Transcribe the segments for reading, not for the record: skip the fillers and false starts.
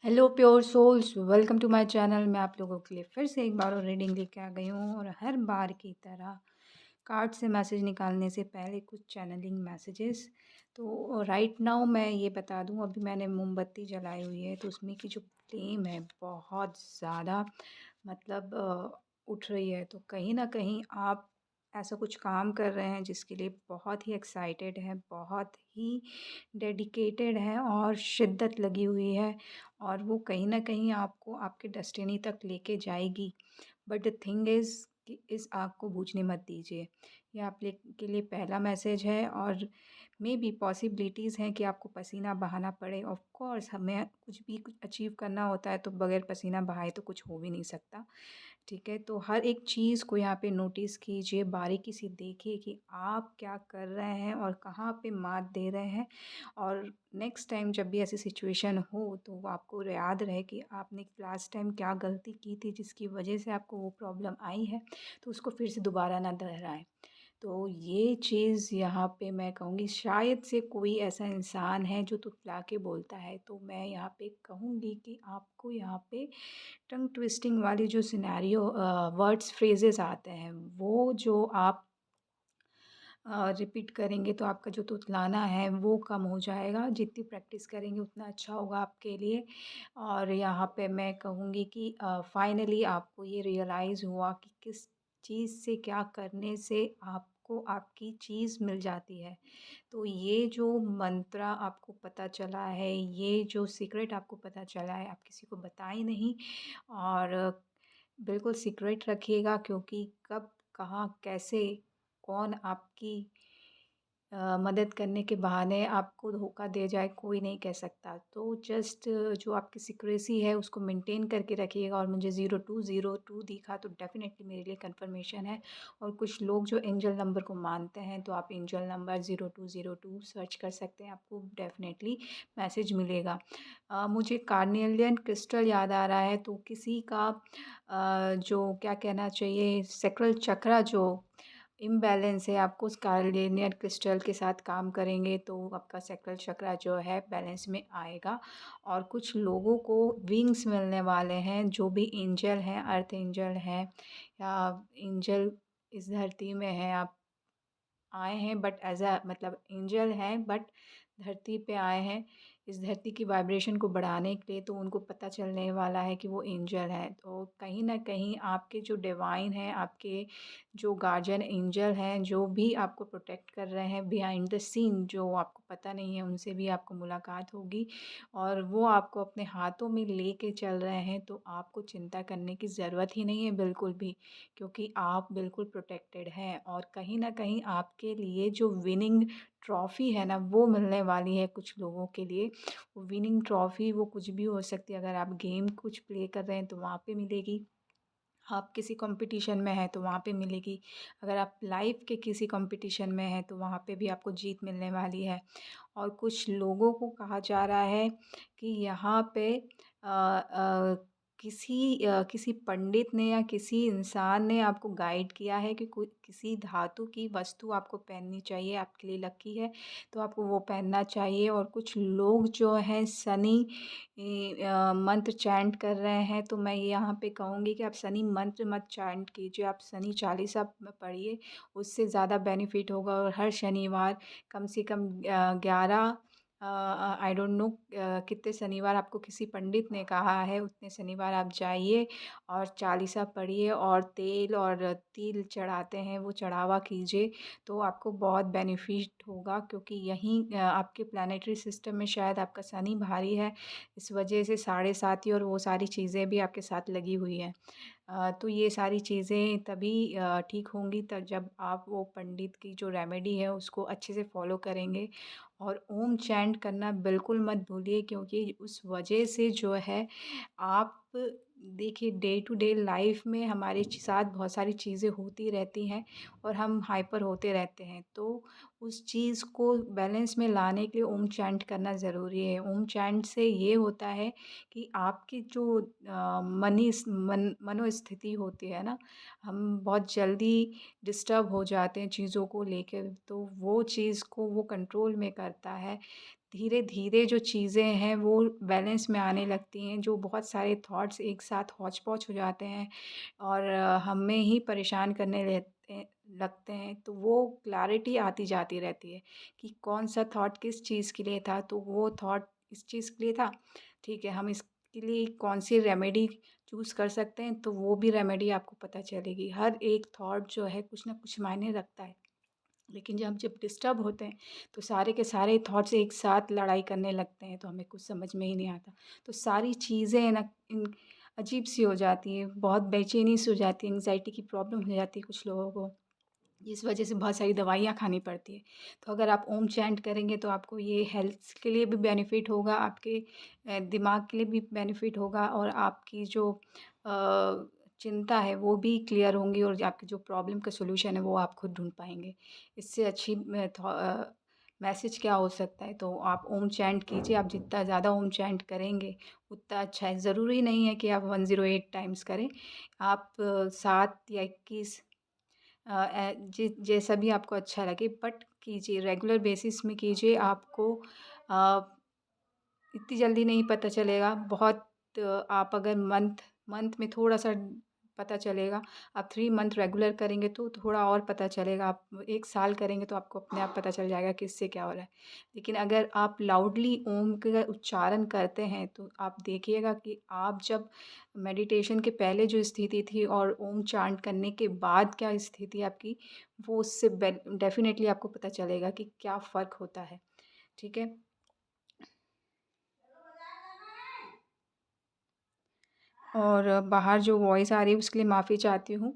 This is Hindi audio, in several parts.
Hello pure souls, welcome to my channel. मैं आप लोगों के लिए फिर से एक बार और रीडिंग लेके आ गई हूँ और हर बार की तरह कार्ड से मैसेज निकालने से पहले कुछ चैनलिंग मैसेजेस। तो राइट नाउ मैं ये बता दूँ, अभी मैंने मोमबत्ती जलाई हुई है तो उसमें की जो फ्लेम है बहुत ज़्यादा मतलब उठ रही है। तो कहीं न कहीं आप ऐसा कुछ काम कर रहे हैं जिसके लिए बहुत ही एक्साइटेड हैं, बहुत ही डेडिकेटेड हैं और शिद्दत लगी हुई है और वो कहीं न कहीं आपको आपके डेस्टिनी तक लेके जाएगी। बट द थिंग इज़ कि इस आग को बुझने मत दीजिए। ये आप ले के लिए पहला मैसेज है और मेबी पॉसिबिलिटीज़ हैं कि आपको पसीना बहाना पड़े। ऑफ़ कोर्स हमें कुछ अचीव करना होता है तो बगैर पसीना बहाए तो कुछ हो भी नहीं सकता। ठीक है? तो हर एक चीज़ को यहाँ पे नोटिस कीजिए, बारीकी से देखिए कि आप क्या कर रहे हैं और कहाँ पे मात दे रहे हैं। और नेक्स्ट टाइम जब भी ऐसी सिचुएशन हो तो वो आपको याद रहे कि आपने लास्ट टाइम क्या गलती की थी जिसकी वजह से आपको वो प्रॉब्लम आई है, तो उसको फिर से दोबारा ना दोहराएँ। तो ये चीज़ यहाँ पे मैं कहूँगी, शायद से कोई ऐसा इंसान है जो तुतला के बोलता है, तो मैं यहाँ पे कहूँगी कि आपको यहाँ पे टंग ट्विस्टिंग वाली जो सिनेरियो वर्ड्स फ्रेजेस आते हैं, वो जो आप रिपीट करेंगे तो आपका जो तुतलाना है वो कम हो जाएगा। जितनी प्रैक्टिस करेंगे उतना अच्छा होगा आपके लिए। और यहाँ पे मैं कहूँगी कि फाइनली आपको ये रियलाइज़ हुआ कि किस चीज़ से क्या करने से आपको आपकी चीज़ मिल जाती है। तो ये जो मंत्रा आपको पता चला है, ये जो सीक्रेट आपको पता चला है, आप किसी को बताएँ नहीं और बिल्कुल सीक्रेट रखिएगा, क्योंकि कब, कहाँ, कैसे, कौन आपकी मदद करने के बहाने आपको धोखा दे जाए कोई नहीं कह सकता। तो जस्ट जो आपकी सीक्रेसी है उसको मेंटेन करके रखिएगा। और मुझे 0202 दिखा तो डेफ़िनेटली मेरे लिए कन्फर्मेशन है। और कुछ लोग जो एंजल नंबर को मानते हैं तो आप एंजल नंबर 0202 सर्च कर सकते हैं, आपको डेफ़िनेटली मैसेज मिलेगा। मुझे कार्नेलियन क्रिस्टल याद आ रहा है, तो किसी का जो क्या कहना चाहिए, सैक्रल चक्रा जो इम्बैलेंस है, आपको उस कार्नेलियन क्रिस्टल के साथ काम करेंगे तो आपका सैक्रल चक्रा जो है बैलेंस में आएगा। और कुछ लोगों को विंग्स मिलने वाले हैं, जो भी एंजल हैं, अर्थ एंजल हैं या एंजल इस धरती में हैं, आप आए हैं बट एज़ अ मतलब एंजल हैं, बट धरती पे आए हैं इस धरती की वाइब्रेशन को बढ़ाने के लिए, तो उनको पता चलने वाला है कि वो एंजल हैं। तो कहीं न कहीं आपके जो डिवाइन हैं, आपके जो गार्जियन एंजल हैं, जो भी आपको प्रोटेक्ट कर रहे हैं बिहाइंड द सीन, जो आपको पता नहीं है, उनसे भी आपको मुलाकात होगी और वो आपको अपने हाथों में लेके चल रहे हैं। तो आपको चिंता करने की ज़रूरत ही नहीं है बिल्कुल भी, क्योंकि आप बिल्कुल प्रोटेक्टेड हैं। और कहीं न कहीं आपके लिए जो विनिंग ट्रॉफ़ी है ना, वो मिलने वाली है कुछ लोगों के लिए। वो विनिंग ट्रॉफ़ी वो कुछ भी हो सकती है। अगर आप गेम कुछ प्ले कर रहे हैं तो वहाँ पे मिलेगी, आप किसी कॉम्पिटिशन में हैं तो वहाँ पे मिलेगी, अगर आप लाइफ़ के किसी कॉम्पिटिशन में हैं तो वहाँ पे भी आपको जीत मिलने वाली है। और कुछ लोगों को कहा जा रहा है कि यहाँ पे किसी पंडित ने या किसी इंसान ने आपको गाइड किया है कि कोई किसी धातु की वस्तु आपको पहननी चाहिए, आपके लिए लकी है, तो आपको वो पहनना चाहिए। और कुछ लोग जो हैं शनि मंत्र चैंट कर रहे हैं, तो मैं यहाँ पे कहूँगी कि आप शनि मंत्र मत चैंट कीजिए, आप शनि चालीसा पढ़िए, उससे ज़्यादा बेनिफिट होगा। और हर शनिवार कम से कम 11 आई डोंट नो कितने शनिवार आपको किसी पंडित ने कहा है, उतने शनिवार आप जाइए और चालीसा पढ़िए और तेल और तिल चढ़ाते हैं वो चढ़ावा कीजिए, तो आपको बहुत बेनिफिट होगा। क्योंकि यहीं आपके प्लैनेटरी सिस्टम में शायद आपका शनि भारी है, इस वजह से साढ़े साती और वो सारी चीज़ें भी आपके साथ लगी हुई हैं। तो ये सारी चीज़ें तभी ठीक होंगी तब जब आप वो पंडित की जो रेमेडी है उसको अच्छे से फ़ॉलो करेंगे। और ओम चैंट करना बिल्कुल मत भूलिए, क्योंकि उस वजह से जो है आप देखिए, डे टू डे लाइफ में हमारे साथ बहुत सारी चीज़ें होती रहती हैं और हम हाइपर होते रहते हैं। तो उस चीज़ को बैलेंस में लाने के लिए ओम चैंट करना ज़रूरी है। ओम चैंट से ये होता है कि आपकी जो मनोस्थिति होती है ना, हम बहुत जल्दी डिस्टर्ब हो जाते हैं चीज़ों को लेकर, तो वो चीज़ को वो कंट्रोल में करता है। धीरे-धीरे जो चीज़ें हैं वो बैलेंस में आने लगती हैं, जो बहुत सारे थॉट्स एक साथ हौच-पौच हो जाते हैं और हमें ही परेशान करने लगते हैं, तो वो क्लैरिटी आती जाती रहती है कि कौन-सा थॉट किस चीज़ के लिए था, तो वो थॉट इस चीज़ के लिए था, ठीक है, हम इसके लिए कौन-सी रेमेडी चूज़ कर सकते हैं, तो वो भी रेमेडी आपको पता चलेगी। हर एक थॉट जो है कुछ न कुछ मायने रखता है। लेकिन जब डिस्टर्ब होते हैं तो सारे के सारे थॉट्स एक साथ लड़ाई करने लगते हैं तो हमें कुछ समझ में ही नहीं आता। तो सारी चीज़ें ना अजीब-सी हो जाती हैं, बहुत बेचैनी-सी हो जाती है, एंग्ज़ायटी की प्रॉब्लम हो जाती है कुछ लोगों को। इस वजह से बहुत सारी दवाइयाँ खानी पड़ती है। तो अगर आप ओम चैंट करेंगे तो आपको ये हेल्थ के लिए भी बेनिफिट होगा, आपके दिमाग के लिए भी बेनिफिट होगा और आपकी जो चिंता है वो भी क्लियर होंगी और जो आपकी जो प्रॉब्लम का सॉल्यूशन है वो आप खुद ढूँढ पाएँगे। इससे अच्छी मैसेज क्या हो सकता है? तो आप ओम चैंट कीजिए, आप जितना ज़्यादा ओम चैंट करेंगे उतना अच्छा है। ज़रूरी नहीं है कि आप 108 टाइम्स करें। आप 7 या 21 जैसा भी आपको अच्छा लगे बट कीजिए, रेगुलर बेसिस में कीजिए। आपको अ, इतनी जल्दी नहीं पता चलेगा, बहुत आप अगर मंथ में थोड़ा-सा पता चलेगा। आप 3 मंथ रेगुलर करेंगे तो थोड़ा और पता चलेगा। आप 1 साल करेंगे तो आपको अपने आप पता चल जाएगा कि इससे क्या हो रहा है। लेकिन अगर आप लाउडली ओम का उच्चारण करते हैं, तो आप देखिएगा कि आप जब मेडिटेशन के पहले जो स्थिति थी और ओम चांट करने के बाद क्या स्थिति है आपकी, वो उससे डेफ़िनेटली आपको पता चलेगा कि क्या फ़र्क होता है। ठीक है? और बाहर जो वॉइस आ रही है उसके लिए माफ़ी चाहती हूँ।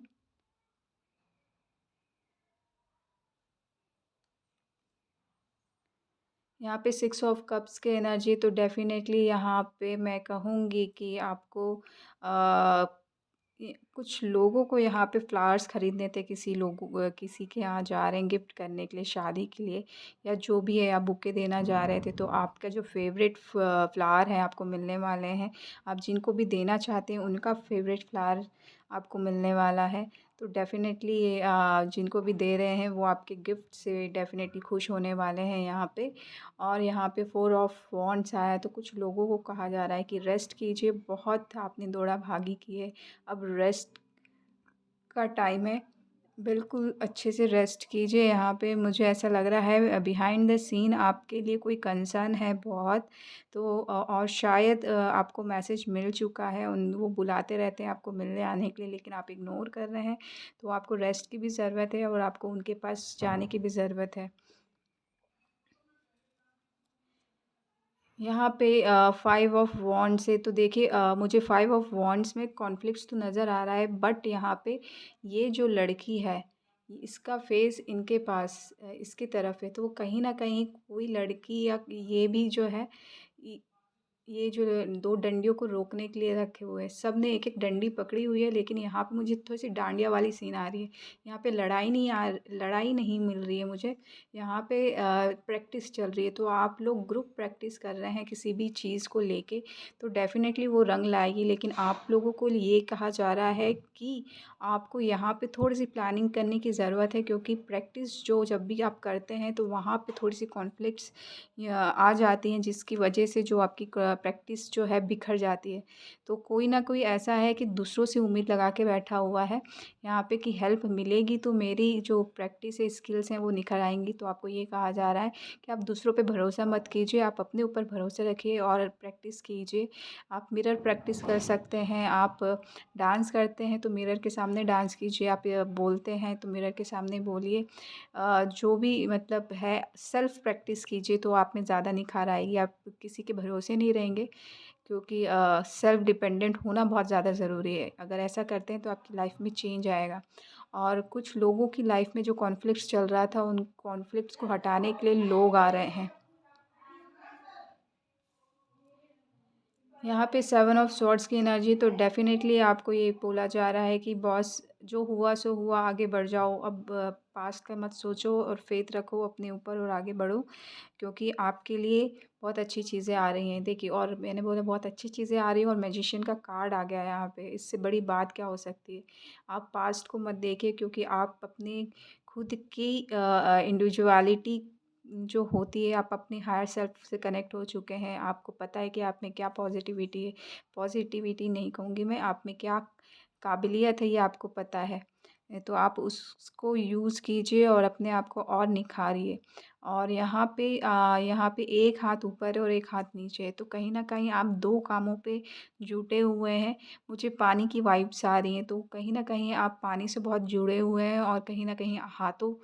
यहाँ पे 6 ऑफ कप्स की एनर्जी तो डेफ़िनेटली यहाँ पे मैं कहूँगी कि आपको कुछ लोगों को यहाँ पे फ्लावर्स खरीदने थे, किसी के यहाँ जा रहे हैं गिफ्ट करने के लिए, शादी के लिए या जो भी है आप बुके देना जा रहे थे, तो आपका जो फ़ेवरेट फ्लावर है आपको मिलने वाले हैं। आप जिनको भी देना चाहते हैं उनका फ़ेवरेट फ्लावर आपको मिलने वाला है। तो डेफ़िनेटली जिनको भी दे रहे हैं वो आपके गिफ्ट से डेफ़िनेटली खुश होने वाले हैं यहाँ पे। और यहाँ पे 4 ऑफ वॉन्ड्स आया है, तो कुछ लोगों को कहा जा रहा है कि रेस्ट कीजिए, बहुत आपने दौड़ा-भागी की है, अब रेस्ट का टाइम है। बिल्कुल अच्छे से रेस्ट कीजिए। यहाँ पे मुझे ऐसा लग रहा है बिहाइंड द सीन आपके लिए कोई कंसर्न है बहुत, तो और शायद आपको मैसेज मिल चुका है। वो बुलाते रहते हैं आपको मिलने आने के लिए, लेकिन आप इग्नोर कर रहे हैं। तो आपको रेस्ट की भी ज़रूरत है और आपको उनके पास जाने की भी ज़रूरत है। यहाँ पे 5 ऑफ वॉन्ड्स है, तो देखिए मुझे 5 ऑफ वॉन्ड्स में कॉन्फ्लिक्ट्स तो नज़र आ रहा है, बट यहाँ पे ये जो लड़की है, इसका फेस इनके पास इसकी तरफ है, तो वो कहीं न कहीं कोई लड़की या ये भी जो है इ ये जो 2 डंडियों को रोकने के लिए रखे हुए हैं, सब ने एक-एक डंडी पकड़ी हुई है, लेकिन यहाँ पे मुझे थोड़ी-सी डांडिया वाली सीन आ रही है। यहाँ पे लड़ाई नहीं मिल रही है मुझे, यहाँ पे प्रैक्टिस चल रही है। तो आप लोग ग्रुप प्रैक्टिस कर रहे हैं किसी भी चीज़ को लेके, तो डेफ़िनेटली वो रंग लाएगी। लेकिन आप लोगों को ये कहा जा रहा है कि आपको यहाँ पे थोड़ी-सी प्लानिंग करने की ज़रूरत है, क्योंकि प्रैक्टिस जो जब भी आप करते हैं, तो वहाँ पे थोड़ी-सी कॉन्फ्लिक्ट्स आ जाती हैं, जिसकी वजह से जो आपकी प्रैक्टिस जो है बिखर जाती है। तो कोई ना कोई ऐसा है कि दूसरों से उम्मीद लगा के बैठा हुआ है यहाँ पे कि हेल्प मिलेगी तो मेरी जो प्रैक्टिस है, स्किल्स हैं वो निखर आएँगी। तो आपको ये कहा जा रहा है कि आप दूसरों पे भरोसा मत कीजिए, आप अपने ऊपर भरोसा रखिए और प्रैक्टिस कीजिए। आप मिरर प्रैक्टिस कर सकते हैं, आप डांस करते हैं तो मिरर के सामने डांस कीजिए, आप बोलते हैं तो मिरर के सामने बोलिए। जो भी मतलब है सेल्फ प्रैक्टिस कीजिए तो आप में ज़्यादा निखार आएगी, आप किसी के भरोसे नहीं रहेंगे, क्योंकि सेल्फ डिपेंडेंट होना बहुत ज़्यादा ज़रूरी है। अगर ऐसा करते हैं तो आपकी लाइफ में चेंज आएगा। और कुछ लोगों की लाइफ में जो कॉन्फ्लिक्ट्स चल रहा था, उन कॉन्फ्लिक्ट्स को हटाने के लिए लोग आ रहे हैं। यहाँ पे 7 ऑफ स्वॉर्ड्स की एनर्जी, तो डेफ़िनेटली आपको ये बोला जा रहा है कि बॉस जो हुआ सो हुआ, आगे बढ़ जाओ। अब पास्ट का मत सोचो और फ़ेथ रखो अपने ऊपर और आगे बढ़ो, क्योंकि आपके लिए बहुत अच्छी चीज़ें आ रही हैं। देखिए, और मैंने बोला बहुत अच्छी चीज़ें आ रही हैं और मैजिशियन का कार्ड आ गया है यहाँ पे, इससे बड़ी बात क्या हो सकती है। आप पास्ट को मत देखिए, क्योंकि आप अपने खुद की इंडिविजुअलिटी जो होती है, आप अपनी हायर सेल्फ से कनेक्ट हो चुके हैं, आपको पता है कि आप में क्या पॉज़िटिविटी है, पॉज़िटिविटी नहीं कहूँगी मैं, आप में क्या काबिलियत है ये आपको पता है। तो आप उसको यूज़ कीजिए और अपने आप को और निखारिए। और यहाँ पे एक हाथ ऊपर है और एक हाथ नीचे है, तो कहीं न कहीं आप 2 कामों पे जुटे हुए हैं। मुझे पानी की वाइब्स आ रही हैं, तो कहीं न कहीं आप पानी से बहुत जुड़े हुए हैं और कहीं न कहीं हाथों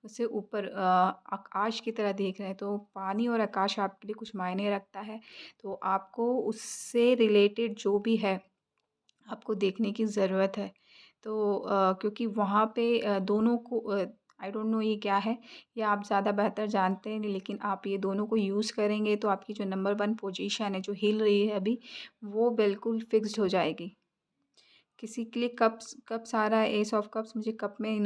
से ऊपर आकाश की तरह देख रहे हैं। तो पानी और आकाश आपके लिए कुछ मायने रखता है, तो आपको उससे रिलेटेड जो भी है, आपको देखने की ज़रूरत है। तो क्योंकि वहाँ पे दोनों को आई डोंट नो ये क्या है, ये आप ज़्यादा बेहतर जानते हैं, लेकिन आप ये दोनों को यूज़ करेंगे तो आपकी जो नंबर 1 पोज़ीशन है, जो हिल रही है अभी, वो बिल्कुल फ़िक्स्ड हो जाएगी। किसी के लिए कप्स आ रहा है, एस ऑफ कप्स मुझे कप में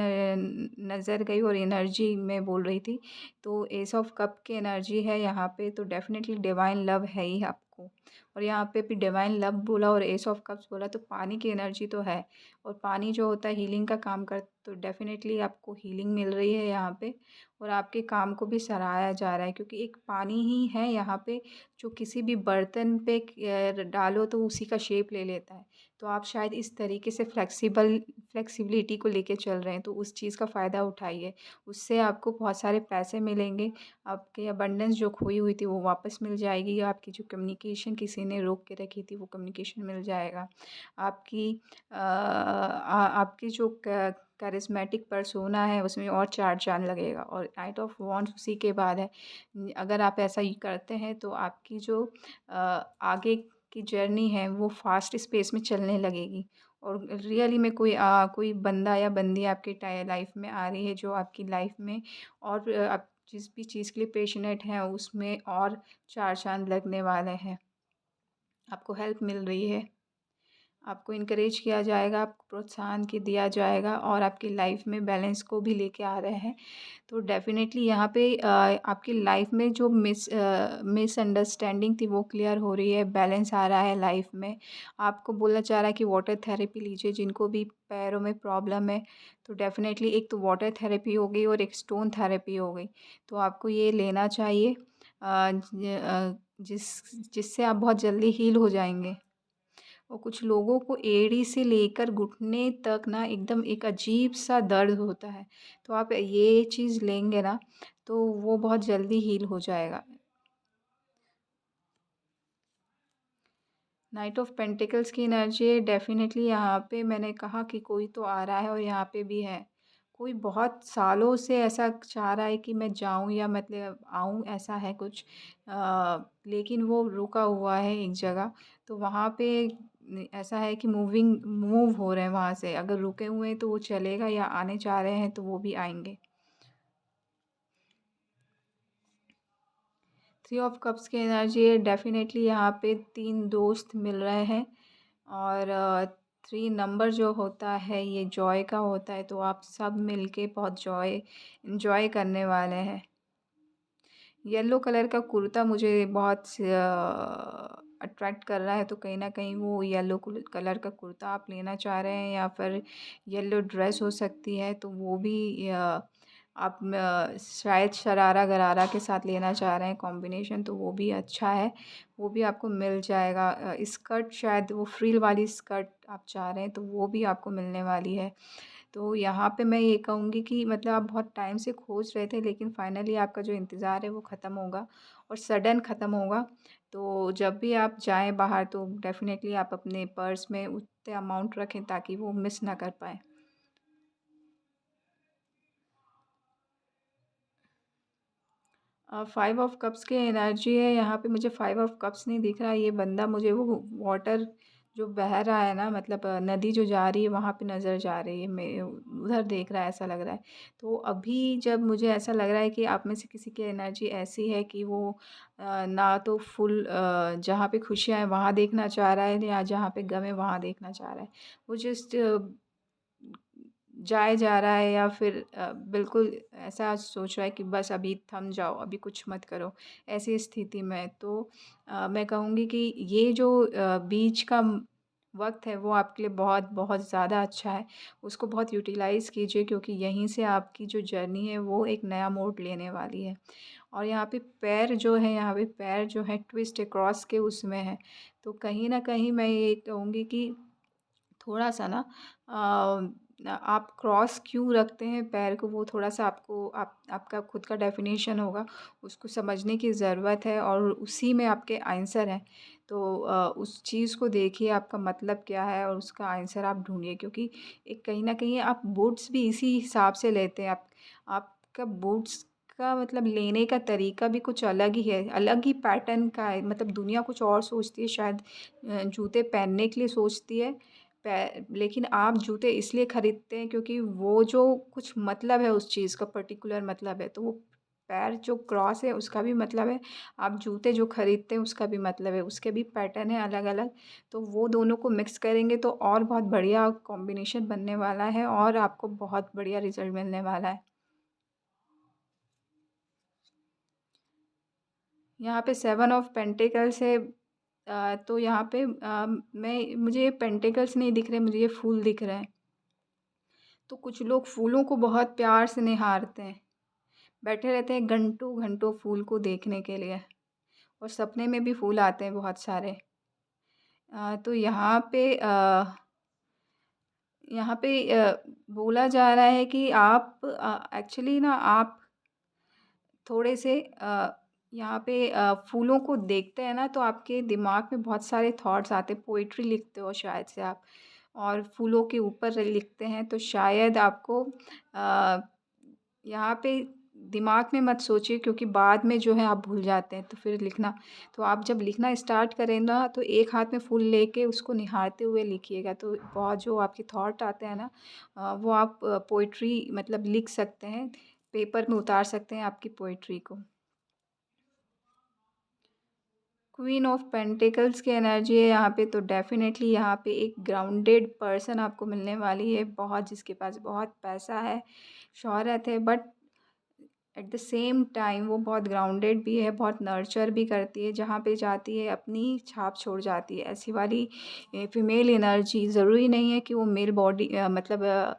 नज़र गई और एनर्जी मैं बोल रही थी। तो एस ऑफ कप की एनर्जी है यहाँ पे, तो डेफ़िनेटली डिवाइन लव है ही आपको। और यहाँ पे भी डिवाइन लव बोला और एस ऑफ कप्स बोला, तो पानी की एनर्जी तो है। और पानी जो होता है हीलिंग का काम कर, तो डेफ़िनेटली आपको हीलिंग मिल रही है यहाँ पे। और आपके काम को भी सराहा जा रहा है, क्योंकि एक पानी ही है यहाँ पे जो किसी भी बर्तन पे डालो तो उसी का शेप ले लेता है। तो आप शायद इस तरीके से फ्लेक्सिबिलिटी को लेके चल रहे हैं, तो उस चीज़ का फ़ायदा उठाइए। उससे आपको बहुत सारे पैसे मिलेंगे, आपकी अबंडेंस जो खोई हुई थी वो वापस मिल जाएगी, आपकी जो कम्युनिकेशन किसी ने रोक के रखी थी वो कम्युनिकेशन मिल जाएगा। आपकी जो करिस्मेटिक पर्सोना है उसमें और 4 चाँद लगेगा। और नाइट ऑफ वांड्स उसी के बाद है। अगर आप ऐसा ही करते हैं तो आपकी जो आगे की जर्नी है वो फ़ास्ट स्पेस में चलने लगेगी। और रियली में कोई बंदा या बंदी आपकी लाइफ़ में आ रही है जो आपकी लाइफ़ में और आप जिस भी चीज़ के लिए पैशनेट हैं उसमें और 4 चाँद लगने वाले हैं। आपको हेल्प मिल रही है। आपको इनकरेज किया जाएगा, आपको प्रोत्साहन की दिया जाएगा और आपकी लाइफ में बैलेंस को भी लेके आ रहे हैं। तो डेफ़िनेटली यहाँ पे आपकी लाइफ में जो मिसअंडरस्टैंडिंग थी वो क्लियर हो रही है, बैलेंस आ रहा है लाइफ में। आपको बोला जा रहा है कि वाटर थेरेपी लीजिए, जिनको भी पैरों में प्रॉब्लम है, तो डेफ़िनेटली एक तो वाटर थेरेपी हो गई और एक स्टोन थेरेपी हो गई। तो आपको ये लेना चाहिए जिससे आप बहुत जल्दी हील हो जाएँगे। और कुछ लोगों को एड़ी से लेकर घुटने तक ना एकदम एक अजीब-सा दर्द होता है। तो आप ये चीज़ लेंगे ना, तो वो बहुत जल्दी हील हो जाएगा। नाइट ऑफ पेंटिकल्स की एनर्जी है डेफ़िनेटली। यहाँ पे मैंने कहा कि कोई तो आ रहा है और यहाँ पे भी है। कोई बहुत सालों से ऐसा चाह रहा है कि मैं जाऊँ या मतलब आऊँ, ऐसा है कुछ। लेकिन वो रुका हुआ है एक जगह। तो वहाँ पे ऐसा है कि मूव हो रहे हैं वहाँ से। अगर रुके हुए हैं तो वो चलेगा, या आने चाह रहे हैं तो वो भी आएँगे। 3 ऑफ कप्स की एनर्जी है डेफ़िनेटली। यहाँ पे 3 दोस्त मिल रहे हैं और 3 नंबर जो होता है ये जॉय का होता है, तो आप सब मिलके बहुत एन्जॉय करने वाले हैं। येलो कलर का कुर्ता मुझे बहुत अट्रैक्ट कर रहा है, तो कहीं न कहीं वो येलो कलर का कुर्ता आप लेना चाह रहे हैं, या फिर येलो ड्रेस हो सकती है, तो वो भी आप शायद शरारा-गरारा के साथ लेना चाह रहे हैं कॉम्बिनेशन, तो वो भी अच्छा है, वो भी आपको मिल जाएगा। स्कर्ट शायद वो फ्रिल वाली स्कर्ट आप चाह रहे हैं, तो वो भी आपको मिलने वाली है। तो यहाँ पे मैं ये कहूँगी कि मतलब आप बहुत टाइम से खोज रहे थे, लेकिन फाइनली आपका जो इंतज़ार है वो ख़त्म होगा और सडन ख़त्म होगा। तो जब भी आप जाएँ बाहर तो डेफ़िनेटली आप अपने पर्स में उतने अमाउंट रखें ताकि वो मिस ना कर पाएँ। 5 ऑफ कप्स की एनर्जी है यहाँ पे। मुझे 5 ऑफ कप्स नहीं दिख रहा है, ये बंदा मुझे वो वाटर जो बह रहा है ना, मतलब नदी जो जा रही है वहाँ पे नज़र जा रही है, मैं उधर देख रहा है ऐसा लग रहा है। तो अभी जब मुझे ऐसा लग रहा है कि आप में से किसी की एनर्जी ऐसी है कि वो ना तो जहाँ पे खुशियाँ हैं वहाँ देखना चाह रहा है, या जहाँ पे गम है वहाँ देखना चाह रहा है। वो जस्ट जाए जा रहा है, या फिर बिल्कुल ऐसा सोच रहा है कि बस अभी थम जाओ, अभी कुछ मत करो, ऐसी स्थिति में। तो मैं कहूँगी कि ये जो बीच का वक़्त है वो आपके लिए बहुत बहुत ज़्यादा अच्छा है। उसको बहुत यूटिलाइज़ कीजिए, क्योंकि यहीं से आपकी जो जर्नी है वो एक नया मोड़ लेने वाली है। और यहाँ पे पैर जो है, यहाँ पे पैर जो है ट्विस्ट है, क्रॉस के उसमें है। तो कहीं न कहीं मैं ये कहूँगी कि थोड़ा-सा ना आप क्रॉस क्यों रखते हैं पैर को, वो थोड़ा-सा आपको आपका खुद का डेफ़िनेशन होगा, उसको समझने की ज़रूरत है और उसी में आपके आंसर हैं। तो उस चीज़ को देखिए आपका मतलब क्या है और उसका आंसर आप ढूँढिए, क्योंकि एक कहीं न कहीं आप बूट्स भी इसी हिसाब से लेते हैं। आपका बूट्स का मतलब लेने का तरीका भी कुछ अलग ही है, अलग ही पैटर्न का है। मतलब दुनिया कुछ और सोचती है शायद, जूते पहनने के लिए सोचती है, लेकिन आप जूते इसलिए खरीदते हैं क्योंकि वो जो कुछ मतलब है उस चीज़ का, पर्टिकुलर मतलब है। तो वो पैर जो क्रॉस है उसका भी मतलब है, आप जूते जो खरीदते हैं उसका भी मतलब है, उसके भी पैटर्न है अलग-अलग। तो वो दोनों को मिक्स करेंगे तो और बहुत बढ़िया कॉम्बिनेशन बनने वाला है और आपको बहुत बढ़िया रिज़ल्ट मिलने वाला है। यहाँ पे 7 ऑफ पेंटिकल्स है। तो यहाँ पे मैं मुझे पेंटिकल्स नहीं दिख रहे, मुझे ये फूल दिख रहे हैं। तो कुछ लोग फूलों को बहुत प्यार से निहारते हैं, बैठे रहते हैं घंटों-घंटों फूल को देखने के लिए, और सपने में भी फूल आते हैं बहुत सारे। तो यहाँ पे बोला जा रहा है कि आप एक्चुअली ना आप थोड़े से यहाँ पे फूलों को देखते हैं ना तो आपके दिमाग में बहुत सारे थॉट्स आते हैं, पोएट्री लिखते हो शायद से आप, और फूलों के ऊपर लिखते हैं तो शायद आपको अ, यहाँ पे दिमाग में मत सोचिए, क्योंकि बाद में जो है आप भूल जाते हैं तो फिर लिखना, तो आप जब लिखना स्टार्ट करें ना तो एक हाथ में फूल लेके उसको निहारते हुए लिखिएगा, तो बहुत जो आपके थॉट आते हैं ना, वो आप पोएट्री मतलब लिख सकते हैं, पेपर में उतार सकते हैं आपकी पोएट्री को। क्वीन ऑफ पेंटिकल्स की एनर्जी है यहाँ पे, तो डेफ़िनेटली यहाँ पे एक ग्राउंडेड पर्सन आपको मिलने वाली है, बहुत जिसके पास बहुत पैसा है, शोहरत है, but at the same time वो बहुत ग्राउंडेड भी है, बहुत नर्चर भी करती है, जहाँ पे जाती है अपनी छाप छोड़ जाती है। ऐसी वाली फीमेल एनर्जी, ज़रूरी नहीं है कि वो मेल बॉडी मतलब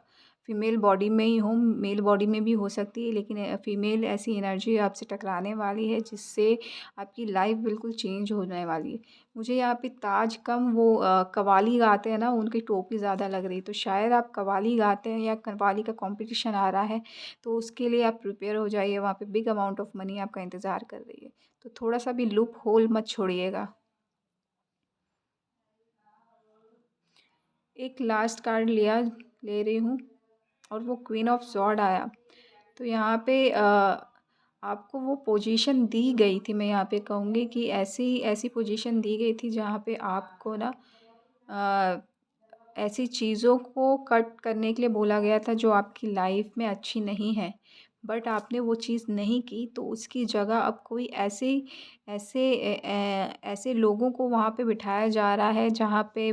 फीमेल बॉडी में ही हो, मेल बॉडी में भी हो सकती है, लेकिन फीमेल ऐसी एनर्जी आपसे टकराने वाली है जिससे आपकी लाइफ बिल्कुल चेंज होने वाली है। मुझे यहाँ पे ताज कम वो कव्वाली गाते हैं ना, उनकी टोपी ज़्यादा लग रही है, तो शायद आप कव्वाली गाते हैं या कव्वाली का कॉम्पिटिशन आ रहा है, तो उसके लिए आप प्रिपेयर हो जाइए, वहाँ पे बिग अमाउंट ऑफ मनी आपका इंतज़ार कर रही है। तो थोड़ा-सा भी लूप होल मत छोड़िएगा। एक लास्ट कार्ड ले रही हूँ और वो क्वीन ऑफ सॉर्ड आया। तो यहाँ पे आपको वो पोजीशन दी गई थी, मैं यहाँ पे कहूँगी कि ऐसी ऐसी पोजीशन दी गई थी जहाँ पे आपको ना अ, ऐसी चीज़ों को कट करने के लिए बोला गया था जो आपकी लाइफ में अच्छी नहीं है, बट आपने वो चीज़ नहीं की, तो उसकी जगह अब कोई ऐसे लोगों को वहाँ पे बिठाया जा रहा है जहाँ पे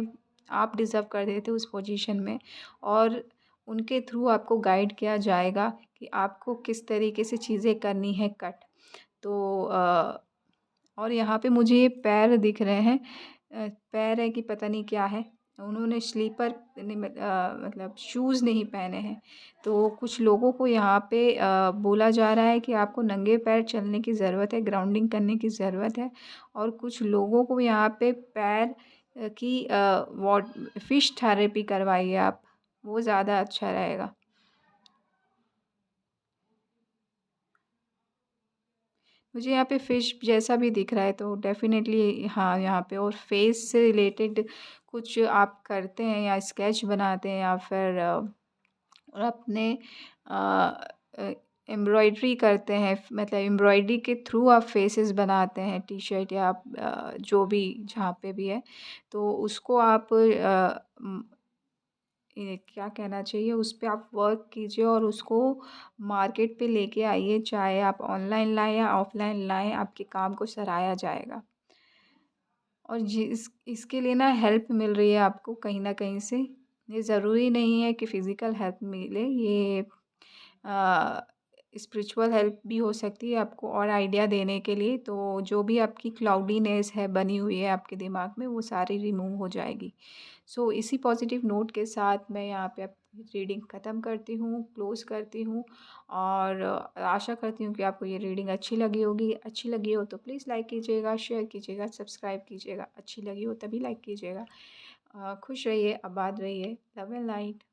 आप डिज़र्व करते थे उस पोजीशन में, और उनके थ्रू आपको गाइड किया जाएगा कि आपको किस तरीके से चीज़ें करनी है कट। तो और यहाँ पे मुझे ये पैर दिख रहे हैं, पैर है कि पता नहीं क्या है। उन्होंने स्लीपर नहीं मतलब शूज़ नहीं पहने हैं। तो कुछ लोगों को यहाँ पे बोला जा रहा है कि आपको नंगे पैर चलने की ज़रूरत है, ग्राउंडिंग करने की ज़रूरत है, और कुछ लोगों को यहाँ पे पैर की फ़िश थेरेपी करवाइए आप, वो ज़्यादा अच्छा रहेगा। मुझे यहाँ पे फ़िश जैसा भी दिख रहा है, तो डेफ़िनेटली हाँ, यहाँ पे और फ़ेस से रिलेटेड कुछ आप करते हैं या स्केच बनाते हैं या फिर और अपने अ एम्ब्रॉयडरी करते हैं, मतलब एम्ब्रॉयडरी के थ्रू आप फ़ेसेस बनाते हैं टी-शर्ट या आप जो भी जहाँ पे भी है, तो उसको आप ये क्या कहना चाहिए, उस पे आप वर्क कीजिए और उसको मार्केट पे लेके आइए, चाहे आप ऑनलाइन लाएँ या ऑफ़लाइन लाएँ, आपके काम को सराहा जाएगा। और इसके लिए ना हेल्प मिल रही है आपको कहीं न कहीं से। ये ज़रूरी नहीं है कि फ़िज़िकल हेल्प मिले, ये अ, स्पिरिचुअल हेल्प भी हो सकती है आपको और आइडिया देने के लिए। तो जो भी आपकी क्लाउडीनेस है बनी हुई है आपके दिमाग में, वो सारी रिमूव हो जाएगी। सो इसी पॉजिटिव नोट के साथ मैं यहाँ पे अपनी रीडिंग ख़त्म करती हूँ, क्लोज़ करती हूँ और आशा करती हूँ कि आपको ये रीडिंग अच्छी लगी होगी। अच्छी लगी हो तो प्लीज़ लाइक कीजिएगा, शेयर कीजिएगा, सब्सक्राइब कीजिएगा। अच्छी लगी हो तभी लाइक कीजिएगा। खुश रहिए, आबाद रहिए। Love and light.